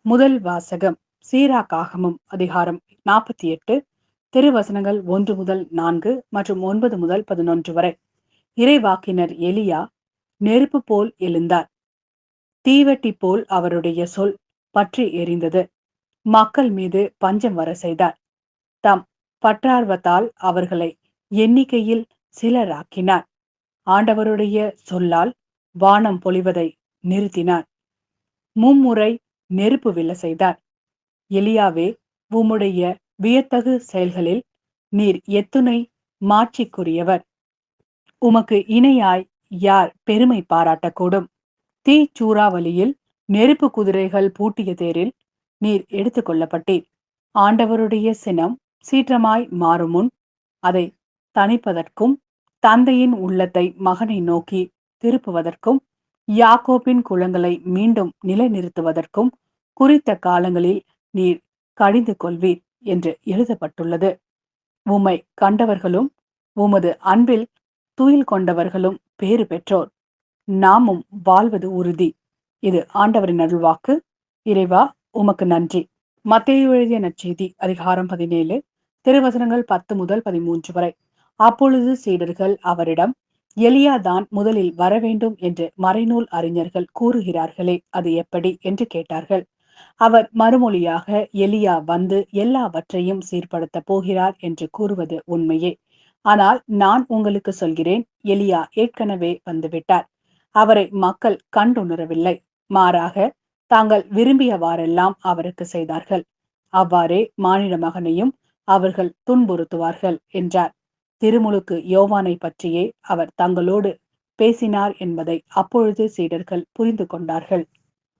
முதல் வாசகம் சீராக்காகமம் அதிகாரம் 48 திருவசனங்கள் 1 முதல் 4 மற்றும் 9 முதல் 11 வரை. இறைவாக்கினர் எலியா நெருப்பு போல் எழுந்தார். தீவெட்டி போல் அவருடைய சொல் பற்றி எரிந்தது. மக்கள் மீது பஞ்சம் வர செய்தார். தம் பற்றார்வத்தால் அவர்களை எண்ணிக்கையில் சிலராக்கினார். ஆண்டவருடைய சொல்லால் வானம் பொழிவதை நிறுத்தினார். மும்முறை நெருப்பு விழ செய்தார். எலியாவே, உம்முடைய வியத்தகு செயல்களில் நீர் எத்துணை மாட்சிக்குரியவர். உமக்கு இணையாய் யார் பெருமை பாராட்டக்கூடும்? தீச்சூறாவளியில் நெருப்பு குதிரைகள் பூட்டிய தேரில் நீர் எடுத்துக் கொள்ளப்பட்டீர். ஆண்டவருடைய சினம் சீற்றமாய் மாறும் முன் அதை தணிப்பதற்கும், தந்தையின் உள்ளத்தை மகனை நோக்கி திருப்புவதற்கும், யாக்கோபின் குளங்களை மீண்டும் நிலைநிறுத்துவதற்கும் குறித்த காலங்களில் நீர் கடிந்து கொள்வீர் என்று எழுதப்பட்டுள்ளது. உம்மை கண்டவர்களும் உமது அன்பில் துயில் கொண்டவர்களும் பேறு பெற்றோர். நாமும் வாழ்வது உறுதி. இது ஆண்டவரின் அருள்வாக்கு. இறைவா, உமக்கு நன்றி. மத்தேயு எழுதிய நற்செய்தி அதிகாரம் 17 திருவசனங்கள் 10 முதல் 13 வரை. அப்பொழுது சீடர்கள் அவரிடம், எலியா தான் முதலில் வரவேண்டும் என்று மறைநூல் அறிஞர்கள் கூறுகிறார்களே, அது எப்படி என்று கேட்டார்கள். அவர் மறுமொழியாக, எலியா வந்து எல்லாவற்றையும் சீர்படுத்த போகிறார் என்று கூறுவது உண்மையே. ஆனால் நான் உங்களுக்கு சொல்கிறேன், எலியா ஏற்கனவே வந்துவிட்டார். அவரை மக்கள் கண்டுணரவில்லை. மாறாக தாங்கள் விரும்பியவாறெல்லாம் அவருக்கு செய்தார்கள். அவ்வாறே மானிட மகனையும் அவர்கள் துன்புறுத்துவார்கள் என்றார். திருமுழுக்கு யோவானை பற்றியே அவர் தங்களோடு பேசினார் என்பதை அப்பொழுது சீடர்கள் புரிந்து கொண்டார்கள்.